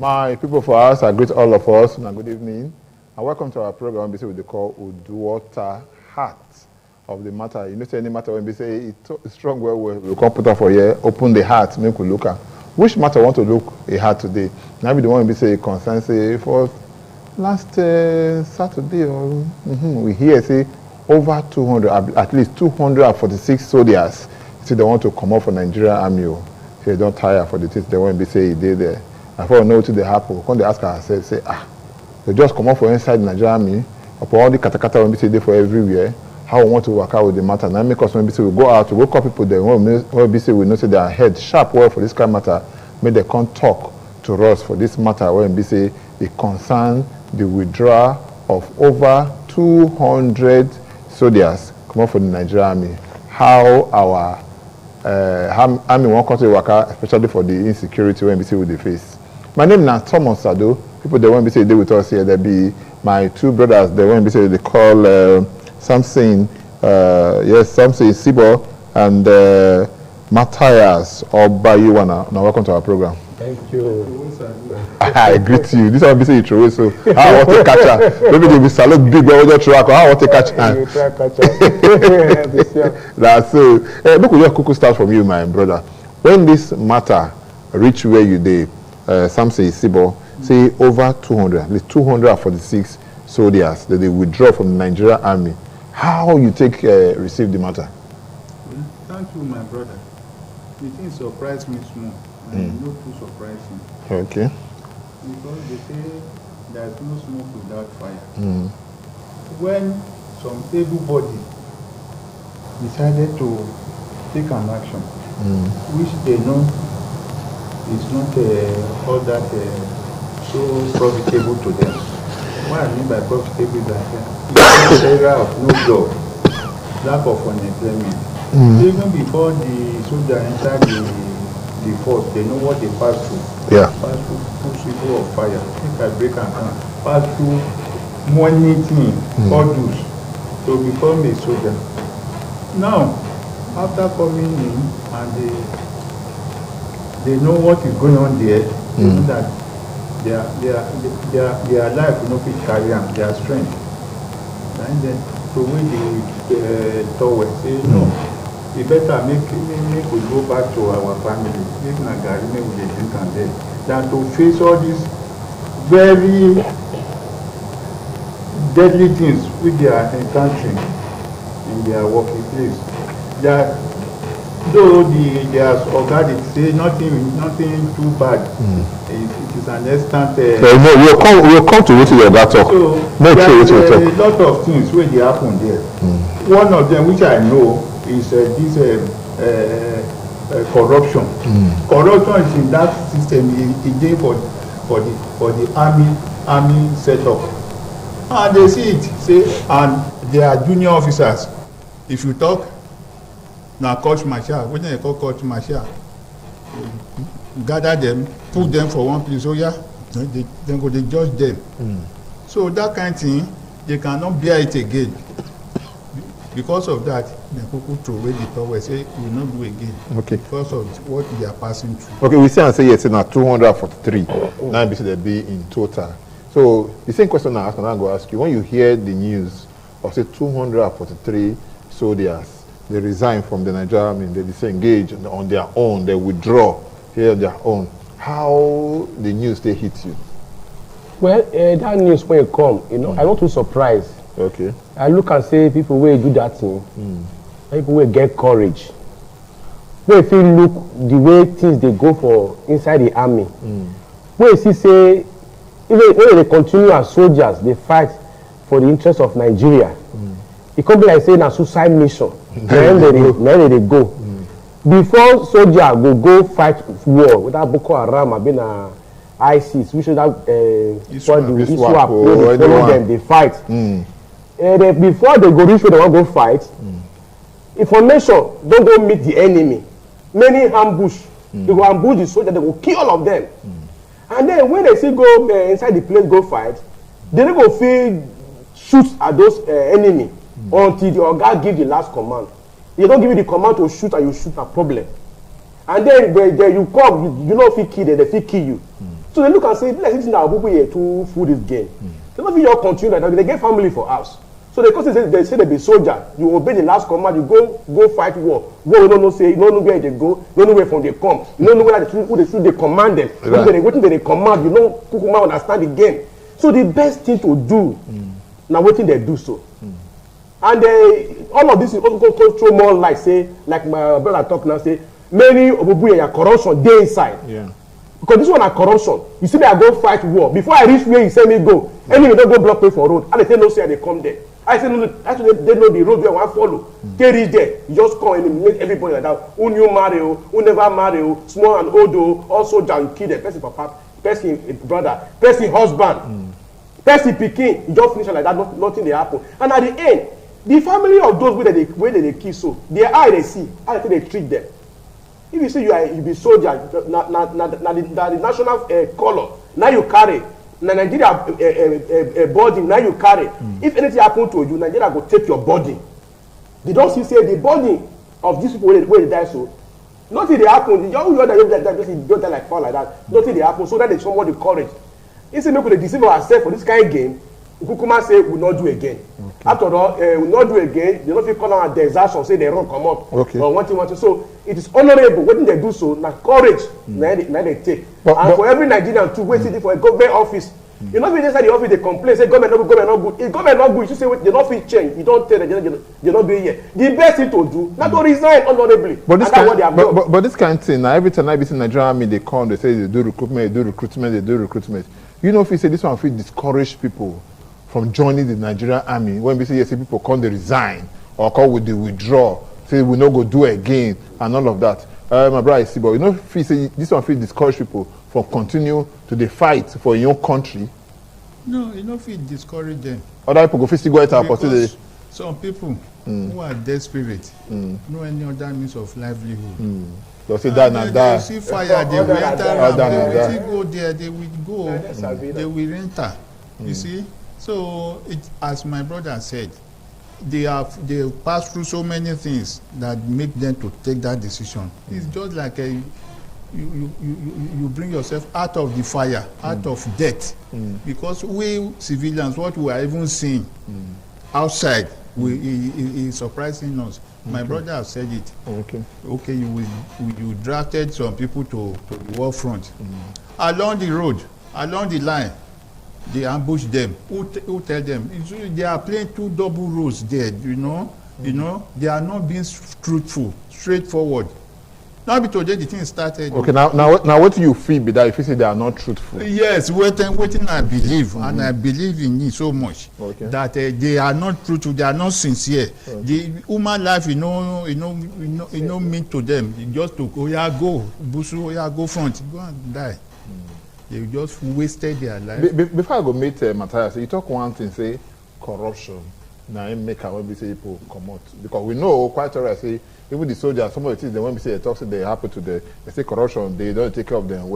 My people for us, I greet all of us, and good evening. And welcome to our program, we call UDUOTA, Heart of the Matter. You know, say any matter when we say it's strong, we'll come put up for here, open the heart, make we look at. Which matter want to look a heart today? Now be the one we say concern, say, for last Saturday, or we hear, say, over 200, at least 246 soldiers, say they want to come up for Nigerian army. Say they don't tire for the things they want to say they there. I thought know what they happen. When they ask ourselves, say, they just come up for inside the Nigerian army, upon all the katakata when we say they for everywhere. How we want to work out with the matter. Now make us when we say we go out, we call people there. When we say we know say their head sharp well for this kind of matter, make they come talk to us for this matter. When we say it concern the withdrawal of over 200 soldiers come up for the Nigerian army. How our army won't come to work out, especially for the insecurity when we see with the face. My name is Thomas Sado. People they when we say they with us here, there be my two brothers. They when we say they call. Samson Sibo and Matthias Obayuwana. Now welcome to our program. Thank you. I greet you. This one be say you throw so how I want to catch her. Maybe they will salute big but just track. How I want to catch her. That's so. Look, we just quickly start from you, my brother. When this matter reach where you did, Samson Sibo say over 200, at least 246 soldiers that they withdraw from the Nigerian army. How you take receive the matter? Well, thank you, my brother. The thing surprised me small, and not too surprising. Okay. Because they say there's no smoke without fire. When some able body decided to take an action, which they know is not all that so profitable to them. What I mean by profitable is that it's an area of no job, lack of unemployment. Even before the soldier entered the force, they know what they pass through. Yeah. Pass through crucible of fire. If I break and come, pass through money thing, orders to become a soldier. Now, after coming in and they know what is going on there, they know that their life will not be carry them, their strength. And then to win the towel, say no, we better make we go back to our family, make Nagari, make we drink and then, than to face all these very deadly things which they are encountering in their working place. Though their organic say nothing too bad, it is an instant. We'll come to what your talk. So there's a lot of things where they happen there. One of them, which I know, is this corruption. Corruption is in that system. It dey for the army setup, and they see it. Say, and they are junior officers. If you talk. Now, coach martial, when they call coach martial, gather them, put them for one place. So yeah, then go they judge them. So that kind of thing, they cannot bear it again. Because of that, they people throw away the power. Say we will not do again. Okay. Because of what they are passing through. Okay, we say and say yes, now 243. Now they be in total. So the same question I ask, and I go ask you: when you hear the news of say 243 soldiers. They resign from the Nigerian army, they disengage on their own, they withdraw here on their own. How the news they hit you? Well, that news when it come, I'm not too surprised. Okay. I look and say people will do that thing. People will get courage. When if you look the way things they go for inside the army, when you say even when they continue as soldiers, they fight for the interest of Nigeria. It can be like saying a suicide mission. Then they go. Before soldier go fight war without Boko Haram, have been ISIS, which is that follow them, they fight. Before they go reach where they want to go fight, information don't go meet the enemy. Many ambush. They go ambush the soldier, they will kill all of them. And then when they see go inside the place go fight, they don't go feel shoot at those enemy until the Oga give the last command. They don't give you the command to shoot and you shoot a problem. And then you come, you know if he kill them, they feel kill you. So they look and say, let's see now people here to food this game. They don't feel your continue like that. They get family for us. So they say they be soldier. You obey the last command. You go fight war. War you don't know say you don't know where they go. You don't know where from they come. You don't know where they command them. Right. What they command. You know who understand the game. So the best thing to do now what they do so. And all of this is also control more like say like my brother talk now say many of corruption dey inside. Yeah. Because this one are corruption. You see me I go fight war. Before I reach where you say me go, anyway don't go block me for road. And they say no say they come there. I say no, actually they know the road where I want follow. They reach there. You just come and make everybody like that. Who new marry, who never marry, small and old, also down kill them. Person papa, person brother, person husband, person pikin. You just finish like that. Nothing they happen. And at the end, the family of those where they kill so their eye they see how they treat them. If you say you be soldier, the national color now you carry. Nigeria body now you carry. If anything happen to you, Nigeria go take your body. They don't see say the body of these people where they die so. Nothing they happen. The young that don't die like fall like that. Nothing they happen. So that they somebody courage. Instead of they deceive ourselves for this kind of game. Kukuma say we not do again. Okay. After all, we not do again. They don't feel call on desertion say they run come up. Okay. Or one thing. So it is honourable. When they do so, now courage. Now they take. But for every Nigerian to wait for a government office. You know, inside the office they complain say government not good. If government not good, you should say they not fit change. You don't tell them they not be here. The best thing to do, not to resign honourably. But this kind of thing, now every time I be in Nigerian army, they come, they say they do recruitment. You know, if you say this one, if you discourage people from joining the Nigerian army, when we say yes, people come they resign or come with the withdrawal, say we no go do again and all of that. My brother is but you know if you say this one feel discourage people from continue to the fight for your own country. No, you know if you discourage them. Other people go still go at opportunity. Some people who are desperate no any other means of livelihood. They'll say that and that. They see fire, they will enter. They will go there, they will go, they will enter. You see? So, as my brother said, they pass through so many things that make them to take that decision. It's just like you bring yourself out of the fire, out of death. Because we civilians, what we are even seeing outside, is surprising us. My brother has said it. Okay, you drafted some people to the war front. Along the road, along the line, they ambush them. Who tell them? They are playing two double roles there. You know, they are not being truthful, straightforward. Now, today the thing started. Okay, now what do you feel be that if you say they are not truthful? Yes, waiting. I believe, and I believe in it so much that they are not truthful. They are not sincere. The human life, mean to them. Just to go busu, go front, go and die. They just wasted their life. Before I go meet Matthias, you talk one thing, say corruption. Now I make when we say people come out. Because we know quite alright, say even the soldiers, some of the things when we say they talk, say they happen to they say corruption, they don't take care of them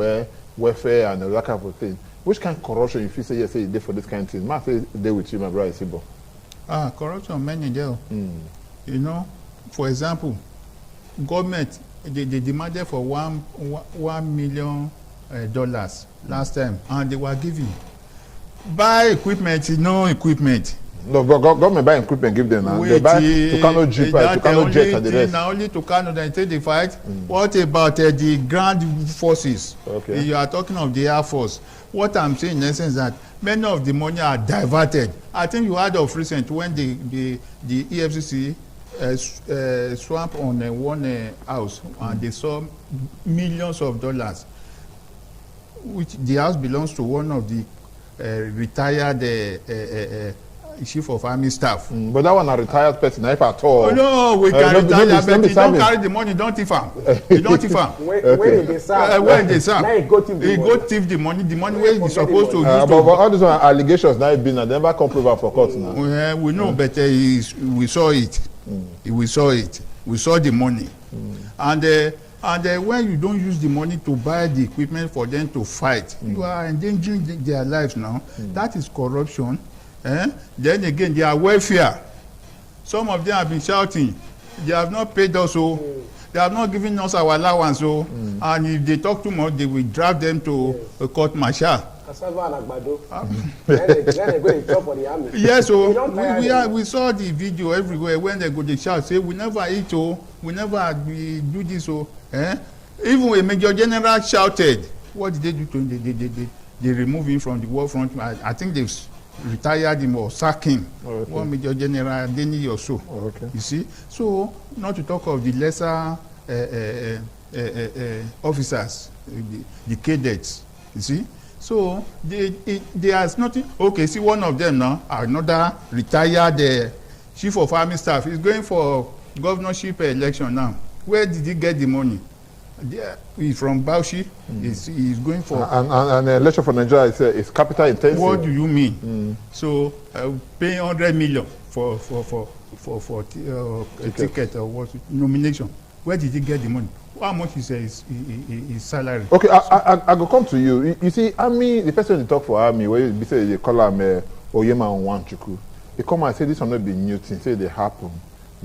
welfare and that kind of thing. Which kind of corruption if you say yes, say they for this kind of thing? I say they with you, my brother Isibo. Corruption many there. You know, for example, government they demanded for $1 million last time, and they were giving. Buy equipment, no equipment. No, but government buy equipment, give them now. They buy Tucano Jeep, Tucano Jet, and the rest. Now only Tucano they take the fight. What about the ground forces? Okay. You are talking of the Air Force. What I'm saying in essence is that many of the money are diverted. I think you heard of recent when the EFCC swamp on one house and they saw millions of dollars. Which the house belongs to one of the retired chief of army staff. But that one a retired person, if at all. Oh no, we can retire, but he don't carry the money, don't thief am. He don't thief am. When they serve. When they serve. Now he go thief the money where he's supposed to use. But all these allegations now been and never come prove for court now. We know, but we saw it. We saw it. We saw the money. And when you don't use the money to buy the equipment for them to fight, you are endangering their lives now. That is corruption. Then again, their welfare. Some of them have been shouting, they have not paid us. So They are not giving us our allowance, so and if they talk too much, they will drive them to a court martial. Cassava and agbado. Then they go and chop for the army. Yes, so we saw the video everywhere when they go to shout, say we never eat, we never do this, Even a major general shouted. What did they do to him? They removed him from the war front. I think they've retired him or sacked him. Okay. One major general, Denny or so. Okay. You see? So, not to talk of the lesser officers, the cadets. You see? So, there's nothing. Okay, see one of them now, another retired chief of army staff, is going for governorship election now. Where did he get the money? He's from Bauchi. He's going for and the election for Nigeria is capital intensive. What do you mean? So paying 100 million for a ticket or what nomination? Where did he get the money? How much is his salary? Okay, I go come to you. You see, army, the person they talk for army, where you say they call him Oyema Onwanchuku, he come and say this will not be new thing. Say they happen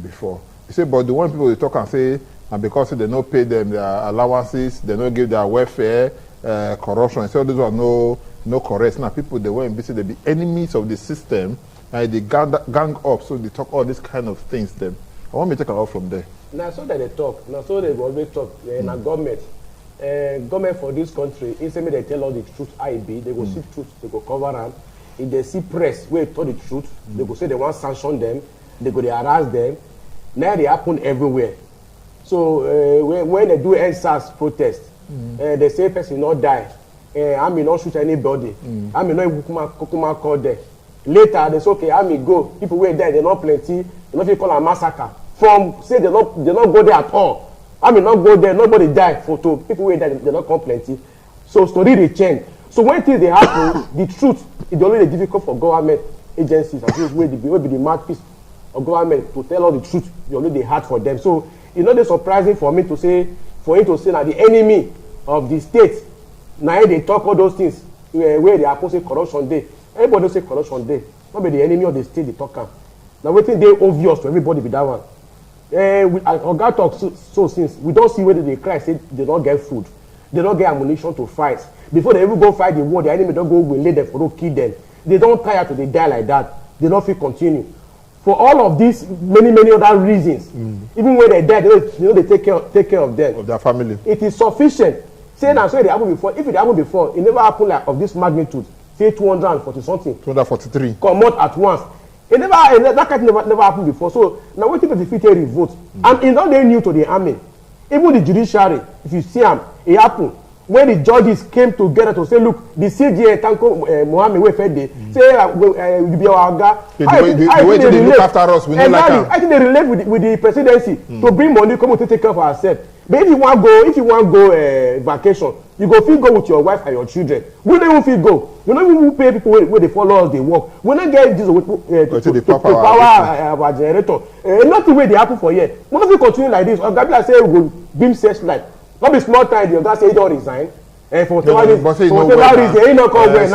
before. He say, but the one people they talk and say. And because they don't pay them their allowances, they don't give their welfare, corruption, so those are no correct. Now people they went and they be enemies of the system, and they gang up, so they talk all these kind of things. Them, I want me to take it off from there. Now so that they talk, now so they always talk. In a government for this country, instead they tell all the truth. They go see truth, they go cover them. If they see press where they tell the truth, they go say they want to sanction them, they go they harass them. Now they happen everywhere. So when they do NSAS protest, they say person not die. I may not shoot anybody. I may not even call them. Later they say okay, I may go. People were there, they're not plenty. They not call a massacre. From say they not go there at all. I may not go there. Nobody died. Photo people were there, they not come plenty. So story they change. So when things they happen, the truth is only difficult for government agencies. I think will be the mouthpiece of government to tell all the truth. It's only hard for them. So. It's not surprising for me to say, for him to say that the enemy of the state, now they talk all those things where they are posting corruption day. Everybody say corruption day. Not be the enemy of the state they talk. Now we think they obvious to everybody with that one. Oga talk so since we don't see whether they cry, say they don't get food, they don't get ammunition to fight. Before they even go fight the war, the enemy don't go lay them for kill them. They don't tire to they die like that. They don't feel continue. For all of these many other reasons, even when they die, they take care of them. Of their family. It is sufficient. Say now, so it happened before. If it happened before, it never happened like of this magnitude. Say 240 something. 243. Come out at once. That kind never happened before. So now we take the defeat a revolt. And it's not very new to the army. Even the judiciary, if you see them, it happened. When the judges came together to say, look, the CGA Tanko Mohammed Wefede, say, you be our guy. The way they look after us, we know like that. I think they relate with the presidency to bring money, come to take care of ourselves. But if you want to go vacation, you go go with your wife and your children. We don't even feel go. We don't even pay people where they follow us, they work. We don't get this to power our generator. Nothing where they happen for here. We don't continue like this. Gabila say we will beam searchlight. Not be small time, the guy say he don't resign. For whatever reason, he not come where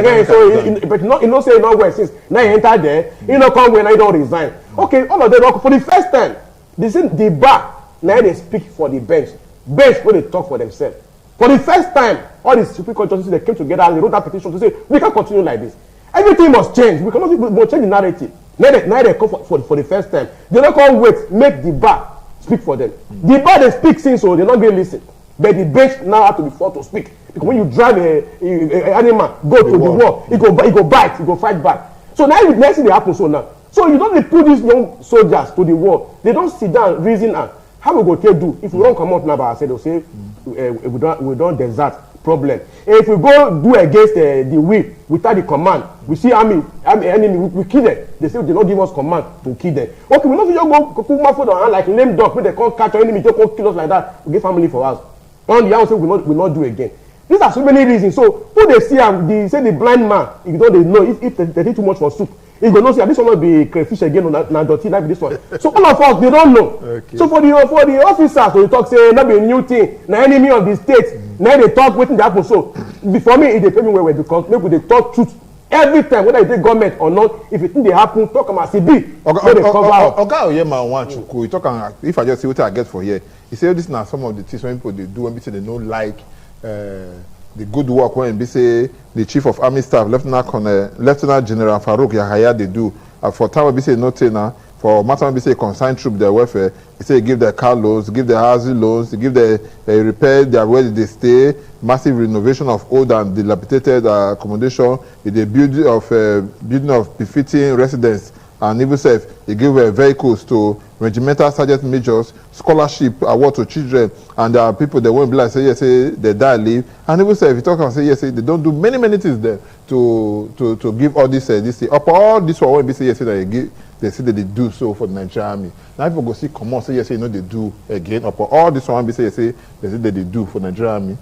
now. So, but he not say not where since now he entered there. He not come where now he don't resign. Okay, all of them for the first time. The bar now they speak for the bench. Bench when they talk for themselves. For the first time, all the Supreme Court justices they came together and they wrote that petition to say we can't continue like this. Everything must change. We cannot change the narrative. Now they come for the first time. They don't come wait, make the bar speak for them. The bar they speak since so they're not going to listen. But the bench now have to be forced to speak. Because when you drive an animal, go to the wall, it go bite, it go fight back. So now the next thing they happen so now. So you don't put these young soldiers to the war. They don't sit down, reason and how we go to do. If we don't come out now, but I said they'll say we don't desert problem. If we go do against the will without the command, we see enemy, we kill them. They say they don't give us command to kill them. Okay, we don't just go my foot on like lame dog, when they can't catch our enemy, they can't kill us like that. We get family for us. On the outside, we will not do again. These are so many reasons. So who they see the blind man, if they know if they eat too much for soup, he go not say this will not be crayfish again or not dirty like this one. So all of us they don't know. Okay. So for the officers to talk say not be a new thing, na enemy of the state. Now they talk waiting that happen. So before me, they pay me well because maybe they talk truth Every time, whether it's government or not, if it think they happen, talk about CB. Oyema Wanchuku, talk if I just see what I get for here, he said this now some of the things when people they do when they don't like the good work when they say the chief of army staff, Lieutenant General Farouk Yahaya they do. For time we say no now. For matter we say consign troop their welfare, they say give their car loans, give their housing loans, give their repair their where they stay, massive renovation of old and dilapidated accommodation, with the building of befitting residence, and even self they give vehicles to regimental sergeant majors, scholarship award to children, and there are people that won't be like say yes, say they die leave, and even self you talk and say yes, say they don't do many things there to give all this this up all this one won't be say yes, say that they give. They say that they do so for the Nigerian army. Now people go see come on, say yes, say no, they do again. Upon all this one, they say they say that they do for the Nigerian army.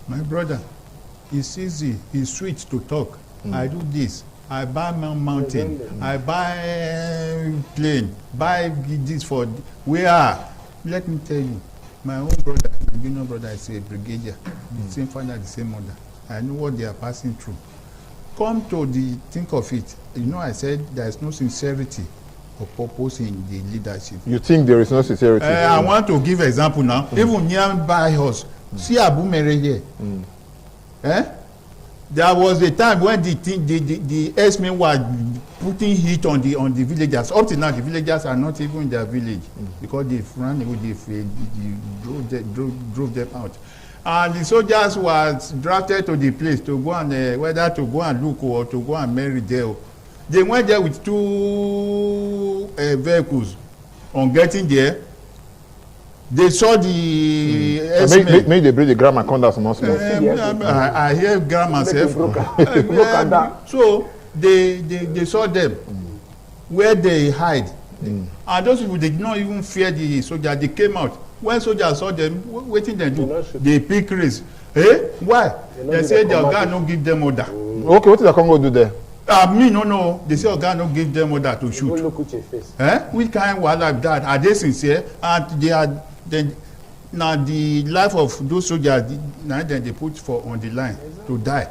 My brother, it's easy, it's sweet to talk. I do this, I buy mountain, I buy plane, buy this for where. Let me tell you, my own brother, my junior brother is a brigadier, the same father, the same mother. I know what they are passing through. Come to think of it, you know, I said there is no sincerity or purpose in the leadership. You think there is no sincerity? I want to give example now. Even nearby us, see Abu Mere here. There was a time when the S-men were putting heat on the villagers. Up to now, the villagers are not even in their village because they ran away, they drove them out. And the soldiers was drafted to the place to go and whether to go and look or to go and marry there. They went there with 2 vehicles. On getting there, they saw the S-men. Maybe they bring the grammar conduct small. I hear grammar myself. So they saw them where they hide. And those people, they did not even fear the soldiers. They came out. When soldiers saw them, waiting they do, they pick race. Why? They say the guy no give them order. Okay, what did the Congo do there? No. They say guy no give them order to shoot. Which kind of like that? Are they sincere? And they are now the life of those soldiers. Now then they put on the line to die.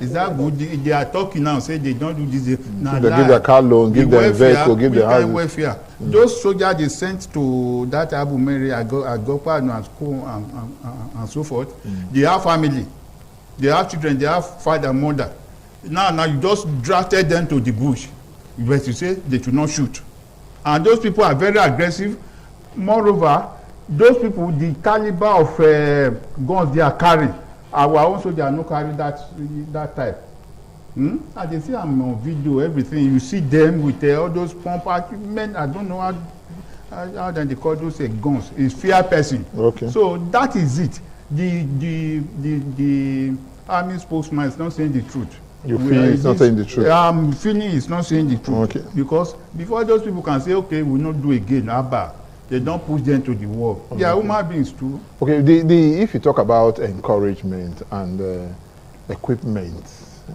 Is that good? They are talking now, say they don't do this. They give their car loan, give their vehicle, give their house. Welfare. Those soldiers they sent to that Abu Mary, Agopa and so forth. They have family, they have children, they have father, mother. Now you just drafted them to the bush. But you say they should not shoot. And those people are very aggressive. Moreover, those people, the caliber of guns they are carrying, our own soldiers no carry that type. And they see I'm on video, everything. You see them with all those pump men. I don't know how they call those guns. It's fear person. Okay. So that is it. The army spokesman is not saying the truth. You feel it's not saying the truth? I'm feeling it's not saying the truth. Okay. Because before those people can say, okay, we'll not do again, Abba, they don't push them to the wall. They are human beings too. Okay, if you talk about encouragement and equipment,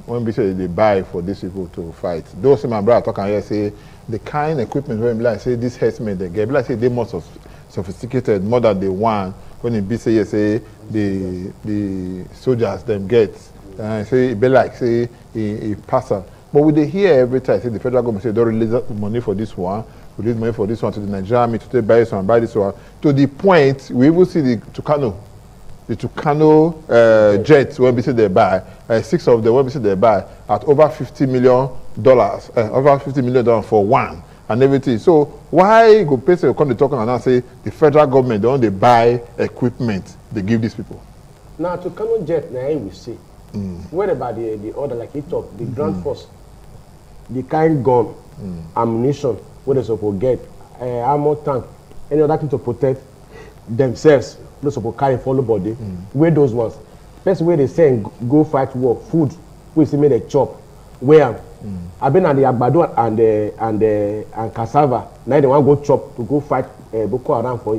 when we say they buy for these people to fight, those my brother talking here say the kind of equipment when like say this herdsmen they get, like say they more sophisticated, more than the one when it be say the soldiers them get. Say it be like say a passer. But we they hear every time say the federal government say don't release money for this one. Release money for this one to the Nigerian army to buy this one, buy this one. To the point we will see the Tucano jets when we say they buy 6 of them when we say they buy at over $50 million, over $50 million for one and everything. So why go pay say come to talk and now say the federal government they want to buy equipment they give these people? Now Tucano jet now we see. What about the other like it talk the ground force, the kind gun, ammunition, what they supposed get, armor tank, any other thing to protect themselves. Those supposed carry follow body. Where those ones, first way they say go fight war, food, we see me they chop. Where I've been at the Agbado and cassava. Now they want to go chop to go fight Boko Haram for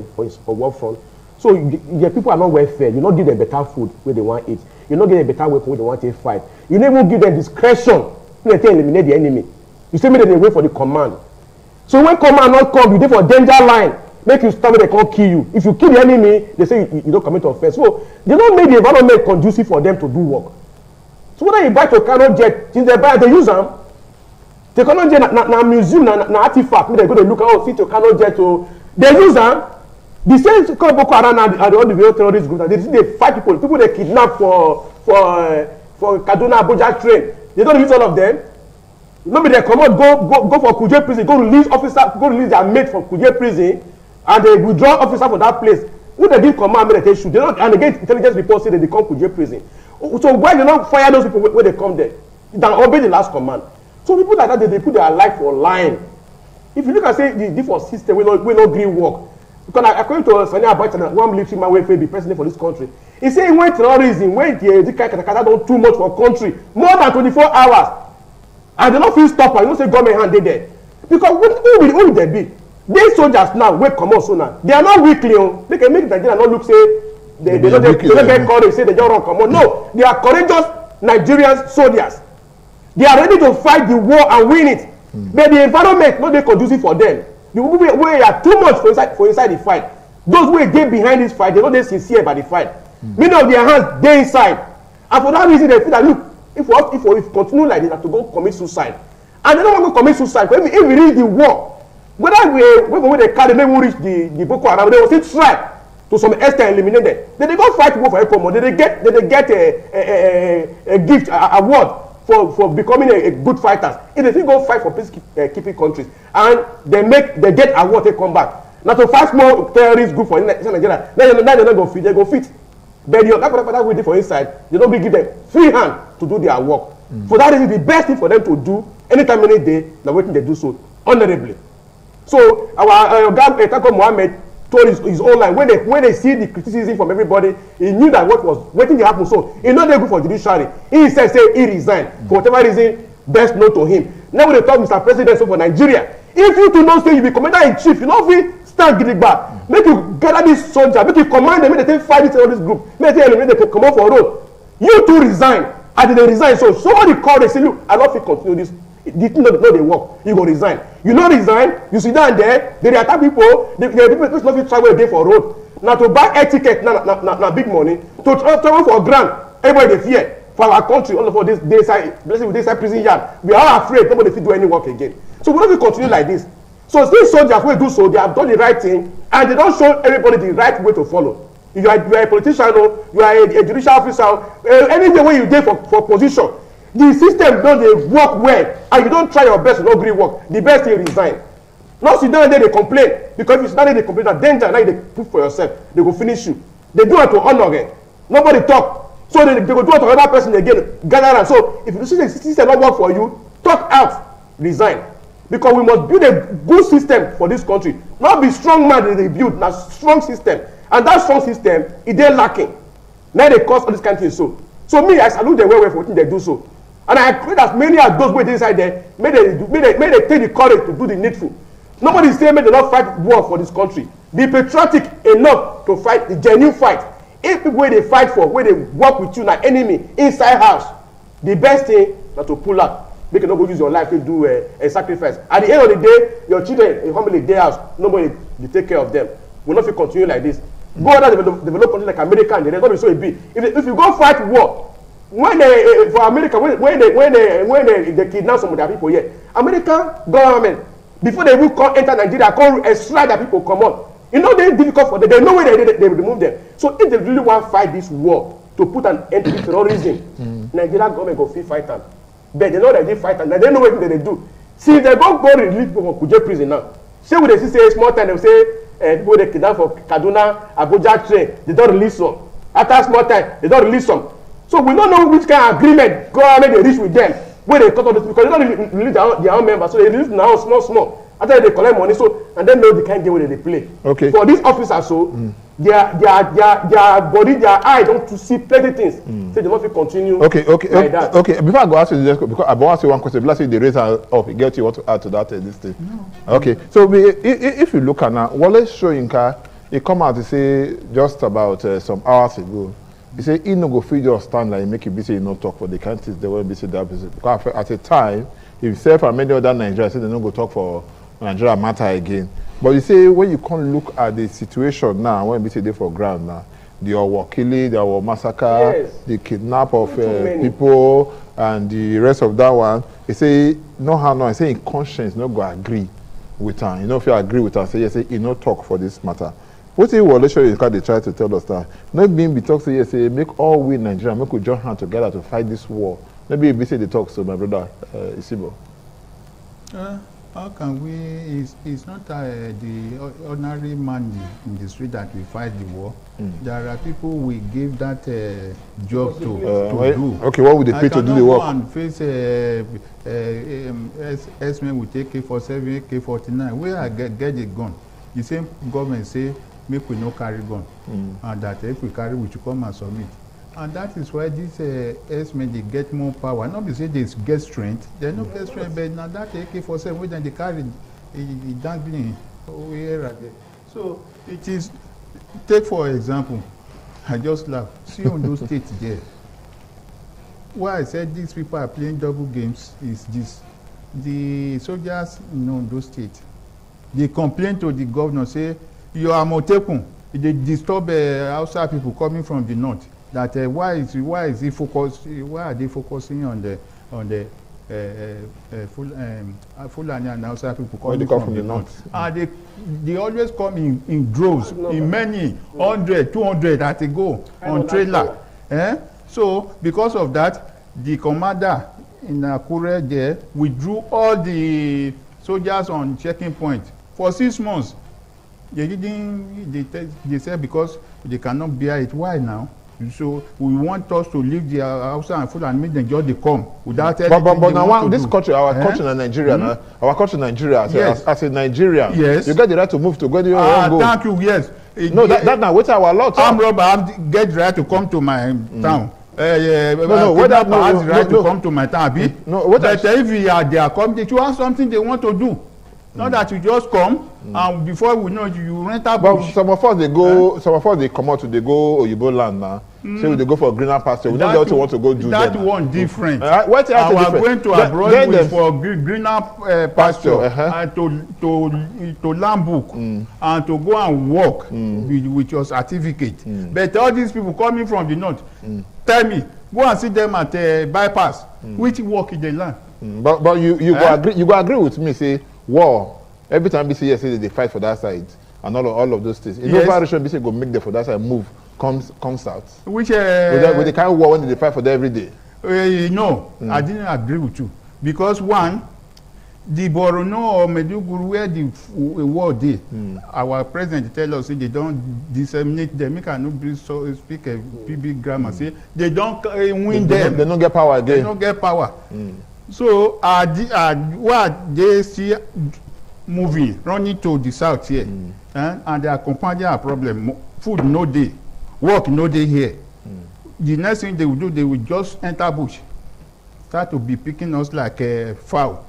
war front. So the people are not well fed. You not give them better food where they want to eat. You not give them better weapon where they want to fight. You never give them discretion when they eliminate the enemy. You say me they wait for the command. So when command not come, you dey for danger line. Make you stop when they can't kill you. If you kill the enemy, they say you don't commit offense. So they don't make the environment conducive for them to do work. So when you buy Tucano jet, since they buy, they use them. Tucano jet na museum, na artifact. They go to look at see Tucano jet, so they use them. The same Boko Haram and all the real terrorist groups. They fight people. People they kidnap for Kaduna Abuja train. They don't release all of them. Maybe they come out, go for Kuje prison, go release their mate from Kuje prison, and they withdraw officer from that place. Who they give command, they shoot. They don't, and they get intelligence reports say that they come Kuje prison. So why they don't fire those people when they come there? They obey the last command. So people like that, they put their life for line. If you look and say the different system, we no green work. Because according to Sani Abacha, one military man will be president for this country. He say when terrorism, when the Katakata don't too much for country, more than 24 hours, and they don't feel stop, and you don't say government hand they there. Because who will they be? These soldiers now, wait, come on, so now. They are not weakly, they can make Nigeria not look, say, they don't get courage, say they don't run, come on. No, they are courageous Nigerian soldiers. They are ready to fight the war and win it. But the environment, not they conducive for them. The way are too much for inside the fight. Those who get behind this fight, they don't they sincere about the fight. Many of their hands, they inside. And for that reason, they feel that, look, if we continue like this, have to go commit suicide. And they don't want to commit suicide. But if we reach the war, whether when they carry, they won't reach the Boko Haram, they will still try to some extent eliminate them. Then they go fight war for Ecomo. Then they get a gift, award for becoming a good fighters. If they still go fight for peacekeeping countries, and they get award, they come back. Now to fight small terrorist group for Nigeria, they're not going to fit. They go fit. But that way for inside, they don't give them free hand to do their work. For that reason, the best thing for them to do anytime, any day, they're waiting to do so honorably. So our guy Tako Mohammed told his own line when they see the criticism from everybody, he knew that what was waiting to happen. So he not good for judiciary. He said he resigned for whatever reason best known to him. Now when they talk Mr. President, so for Nigeria, if you to know say you be commander in chief, you know fit stand gidigba, make you gather this soldier, make you command them, make they take fight this terrorist group, make they eliminate, they come out for road. You too resign, and they resign. So somebody call, they say, look, I don't fit continue this. The thing no dey work, you go resign. You no resign, you sit down there, they attack people, the people no fit travel again for road. Now to buy air ticket na big money, to travel for ground, everybody dey fear. For our country, all of us this side prison yard, we are afraid nobody fit do any work again. So we don't fit continue like this. So these soldiers wey do so, they have done the right thing, and they don't show everybody the right way to follow. If you are a politician, or you are a judicial officer, anything where you dey for position, the system don dey work well, and you don try your best to no gree work, the best thing resign. Not sit down there dey complain, because if you sit down there dey complain, na danger now you dey put for yourself, they go finish you. They do it to honor again, nobody talk, so they go do it to another person again, gather am. So if you see the system no work for you, talk out, resign, because we must build a good system for this country. Not be strong man dey build, na strong system, and that strong system e dey lacking. Now they cause all this kind of things. So me, I salute them well for wetin they do so. And I pray that many of those wey inside there, may they take the courage to do the needful. Nobody say may they not fight war for this country. Be patriotic enough to fight the genuine fight. If people wey dey fight for, wey dey work with you na enemy inside house, the best thing na to pull out. Make you no go use your life to do a sacrifice. At the end of the day, your children, your family dey house, nobody dey take care of them. We no fit continue like this. Go other develop countries like America and the rest, not be so e be. If you go fight war, when they for America, when they kidnap some of their people here, American government, before they will come enter Nigeria, come extract their people, come on. You know they difficult for them. They know where they remove them. So if they really want to fight this war to put an end to terrorism, Nigeria government go fit fight them. But they know that they fight them. They know what they do. See, they go release people from Kuje prison now. Say when they say small time, they say people they kidnap for Kaduna, Abuja train, they don't release some. After small time, they don't release some. So we don't know which kind of agreement government they reach with them when they cut off this, because they don't release their own members, so they release now small. After they collect money, so and then know the kind of game where they play. Okay. For these officers, so their body, their eye don't to see plenty things. So they must continue. Okay. Like that. Okay. Before I go ask you this, because I want to ask you one question. Let's say they raise her up. Get you want to add to that this thing. No. Okay. So if you look at now, Wale Soyinka, he come out to say just about some hours ago. He say he no go fit just stand like make you be say he no talk for the countries they will be say that business. Because at a time, himself and many other Nigerians say they no go talk for Nigeria matter again. But you say when you can't look at the situation now, when we say they for ground now, the Owo killing, the Owo massacre, Yes. the kidnap of Too people, and the rest of that one. He say no how no. He say in conscience no go agree with her. You know if you agree with her, say yes, say he no talk for this matter. What he will show you because they try to tell us that not being be talk say yes, say make all we Nigerians make we join hands together to fight this war. Maybe if we say the talk so my brother Isibo. How can we? It's not the ordinary man in the street that will fight the war. There are people we give that job to do. Okay, what would they pay to do the work? I cannot go and face S-men with AK-47, AK-49. Where I get a gun? The same government say make we no carry gun, and that if we carry, we should come and submit. And that is why these S-men, they get more power. Not because they get strength. They don't get strength, but now that AK-47, which then they carry, dangling here and there. So it is, take for example, I just laugh. See on those states there. Why I said these people are playing double games is this. The soldiers in those states, they complain to the governor, say, you are Motekun. They disturb outside people coming from the north. That why are they focusing on the Fulani and outside people coming from the north? And they always come in droves, in many 100, 200 at a go on trailer. So because of that, the commander in Akure there withdrew all the soldiers on checking point for 6 months. They said because they cannot bear it. Why now? So we want us to leave the outside and food and make them just they come without anything. But now this country, our country in Nigeria, our country in Nigeria, as a Nigerian, yes, you get the right to move to go to your own go. Thank you. Yes. That now what's our law? I'm robber. Get the right to come to my town. Whether has the right to come to my town. But if they are coming, they should have something they want to do. Not that you just come and before we know you rent a bush. But some of us they go, some of us they come out to they go Oyibo land now. So they go for greener pasture. We don't also want to go do that. That one different. What else is different? Going to abroad for greener pasture to land book and to go and work with your certificate. But all these people coming from the north, tell me, go and see them at bypass. Which work in the land? But you go agree with me, say war. Every time BC say they fight for that side and all of those things. In no variation BC go make them for that side move comes out. Which with the kind of war when they fight for that every day. No, I didn't agree with you. Because one, the Borono or Meduguru where the war day, our president tell us say they don't disseminate them. Make cannot speak a PB grammar. Say they don't win them. They don't get power again. They don't get power. So what they see moving, running to the south here, and they are compounding our problem. Food no day, work no day here. The next thing they will do, they will just enter bush, start to be picking us like a fowl,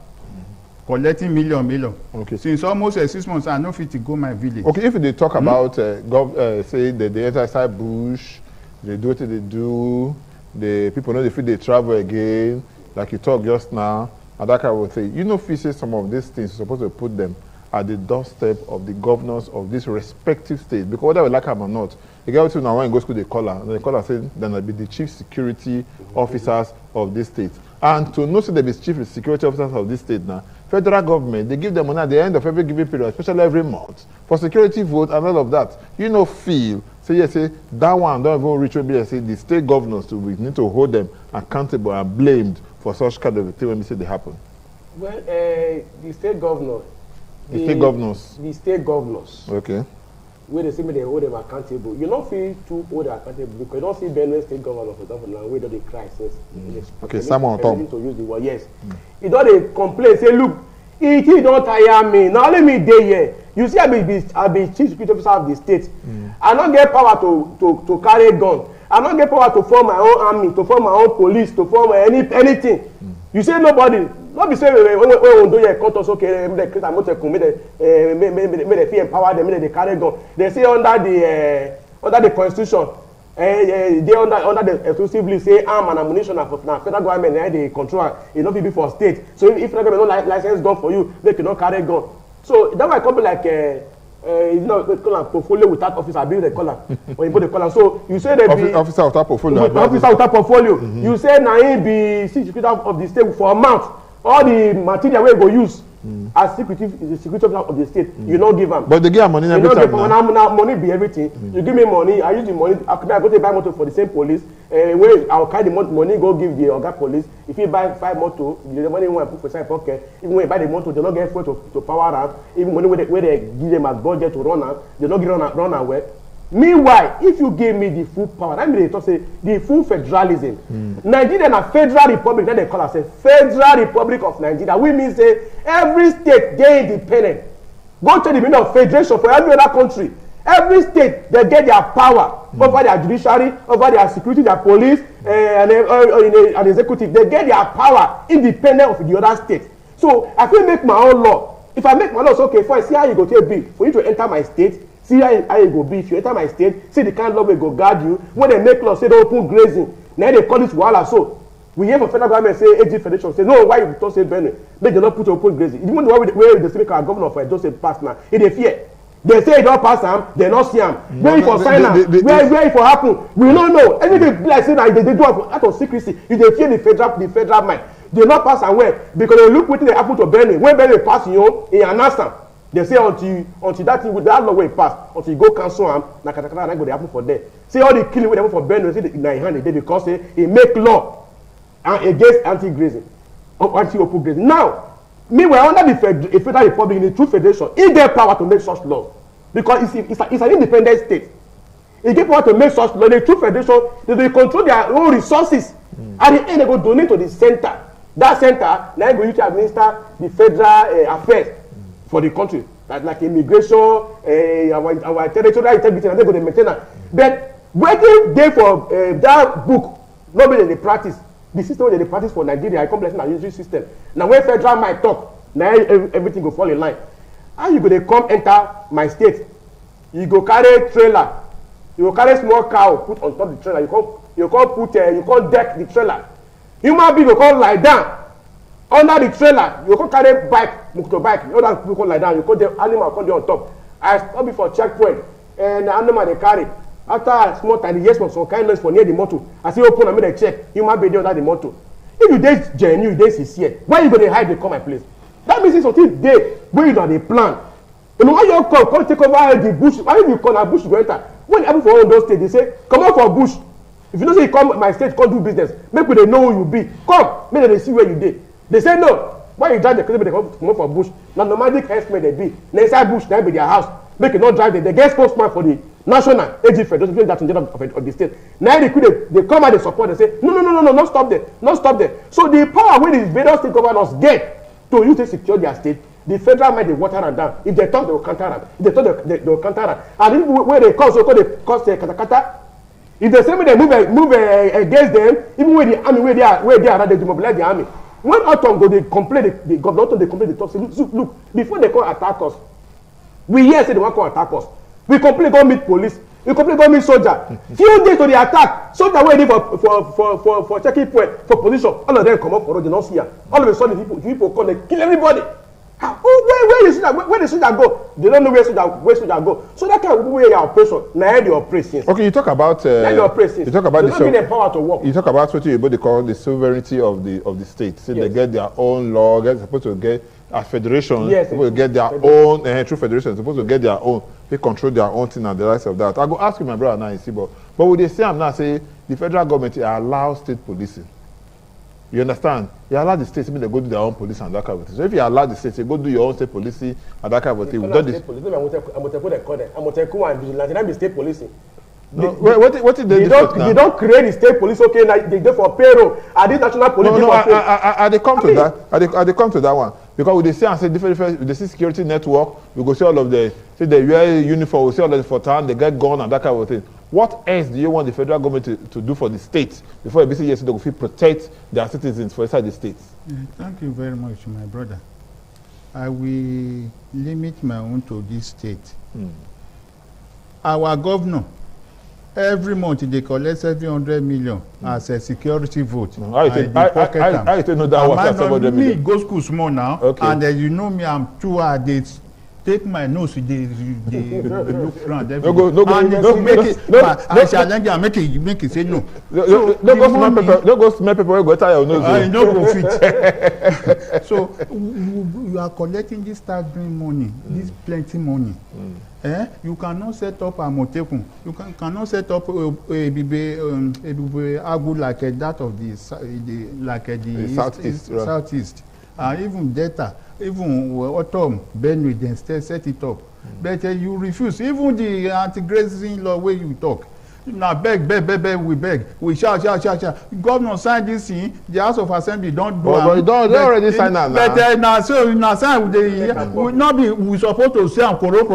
collecting million. Okay. Since almost 6 months, I know fit to go my village. Okay, if they talk about say they enter inside bush, they do what they do, the people know they feel they travel again. Like you talked just now, Adaka would say, you know, if you say some of these things, you're supposed to put them at the doorstep of the governors of this respective states. Because whether we like them or not, you get to now when you go to the caller, and the caller says, then will be the chief security officers of this state. And to know so there be chief security officers of this state now, federal government, they give them money at the end of every given period, especially every month, for security vote and all of that. You know, feel, say, yes, say, that one don't even reach maybe say the state governors we need to hold them accountable and blamed for such kind of thing when we say they happen. Well, the state governor. The state governors. The state governors. Okay. Where they say they hold them accountable. You don't feel too hold them accountable because you don't see Benue state governor, for example, now where they cry since. Okay, someone on top. To use the word, yes. He don't complain, say, look, he don't tire me. Now let me day here. You see, I be chief security officer of the state. I don't get power to carry gun. I don't get power to form my own army, to form my own police, to form anything. You say nobody. Not be say when do you cut us okay, make they create a motor, make they feel empower them, make they carry gun. They say under the constitution, they under the exclusive list say arm and ammunition na federal government they control. It not be for state. So if federal government no license gun for you, they cannot carry gun. So that might come like you know, they call them portfolio without office. I believe they call them. When you put the color, so you say that officer without portfolio. Officer without portfolio. You say now he be secretary of the state for a month. All the material we go use as secretary officer of the state, you don't give them. But they give money every time. Now money be everything. You give me money, I use the money. I go to buy motor for the same police. Where I'll carry the money, go give the Oga police. If you buy 5 motor, the money won't put for side pocket. Even when you buy the motor, they don't get fuel to power up. Even money where they give them as budget to run out, they don't get run away. Meanwhile, if you give me the full power, that means they talk say the full federalism. Nigeria na federal republic, then they call us a Federal Republic of Nigeria. We mean say every state they independent. Go to the meaning of federation for every other country. Every state they get their power over their judiciary, over their security, their police, and executive. They get their power independent of the other state. So I can make my own law. If I make my law, it's okay. Fine. See how you go to a bill for you to enter my state. See how you go be. If you enter my state, see the kind of law will go guard you. When they make law, say they open grazing. Now they call this wahala. So we hear from federal government say AG Federation say no, why you don't say Benue? They do not put open grazing. Even the way they say our governor for just say pass now, it dey fear. They say it don't pass them, they not see them. Where for sign am, where it for happen, we don't know. Everything like say that they do out of secrecy. If they fear the federal mind, they not pass am well because they look wetin dey happen to Benue. When Benue pass he announce am. They say until that thing with that law will pass, until you go cancel am, na katakata na go dey happen for there. Say all the killing wey dey happen for Benue, say na him hand dey because say he make law against anti-grazing, anti-open grazing. Now, meanwhile under the federal republic in the true federation, he get power to make such laws because it's an independent state. He get power to make such laws. The true federation, they control their own resources. At the end, they go donate to the center. That center now go use to administer the federal affairs for the country, like immigration, our territorial integrity, and they go to maintain that. But waiting there for that book, nobody in the practice. The system wey dey practice for Nigeria, I complex na unitary system. Now when federal might talk, now everything go fall in line. How you go dey come enter my state? You go carry trailer, you go carry small cow put on top the trailer. You come deck the trailer. Human being go come lie down under the trailer. You come carry motorbike. Other people come lie down. You come the animal come dey on top. I stop before checkpoint and the animal they carry. After a small time, yes, some kind noise for near the motor. I say open and make a check. Human being under the motor. If you dey genuine, you dey sincere, why you go dey hide dey come my place? That means something dey wey you don dey plan. You know why you come take over the bush? Why you call na bush you go enter? When happen for all those states, they say come out for bush. If you know say you come my state, come do business. Make we dey know who you be. Come, make dem dey see where you dey. They say no. Why you drive the car? They come out for bush. Na nomadic herdsmen dey be. Na inside bush na be their house. Make you not drive them. They get spokesman for the national AG Federation that in of the state. Now they come out, they support, they say no, not stop there, not stop there. So the power when the various state governors get to use to secure their state, the federal might they water and down. If they talk, they will counter them. If they talk, they will counter them. And if where they cause, so they cause katakata. If they say when they move against them, even when the army where they are, they demobilize the army. When autumn go, they complain, the governor they complain, they talk, say look, before they come attack us, we hear say they want to attack us. We complain go meet police. We complain go meet soldier. Few days to the attack, soldier waiting for checking point for position. All of them come up for road, they don't see her. All of a sudden, people come, they kill everybody. Where the soldier go? They don't know where soldier go. So that kind of way your operation, now the operations. Okay, you talk about the operations. You talk about they don't give them power to work. You talk about what they call the sovereignty of the state. So yes. They get their own law. They're supposed to get a federation. Yes, supposed to get their own true federation. Supposed to get their own. They control their own thing and the rest of that. I go ask you, my brother, now you see, but would they say I'm not say the federal government allows state policing? You understand? You allow the states, they go do their own police and that kind of thing. So if you allow the states, you go do your own state policing and that kind of thing. I'm going to put state policing. No, what did they do? You don't create the state police, okay? Like they go for payroll. Are these national police? No, I they come to that. I they come to that one because we they say and say different. They see security network. We go see all of the say they wear uniform. We see all of the for town. They get gun and that kind of thing. What else do you want the federal government to do for the states before they say yes, they will protect their citizens for inside the states? Thank you very much, my brother. I will limit my own to this state. Our governor. Every month they collect 700 million as a security vote. I know that was 700 million. Me go school small now, okay. And you know me, I'm too addicted take my nose, they look round. No go, make it. I challenge and make it say no. Don't go smell pepper. Go tie your nose. I no go fit. So you are collecting this staggering money, this plenty money. You cannot set up a motekun. You cannot set up a agu like that of the southeast. Even Delta, even Autumn, Benue, then set it up. But you refuse. Even the anti-grazing law where you talk. Now beg, we beg. We shout. Governor signed this thing. The House of Assembly don't do it. They already signed that now. But now sign we not be we supposed to say koro.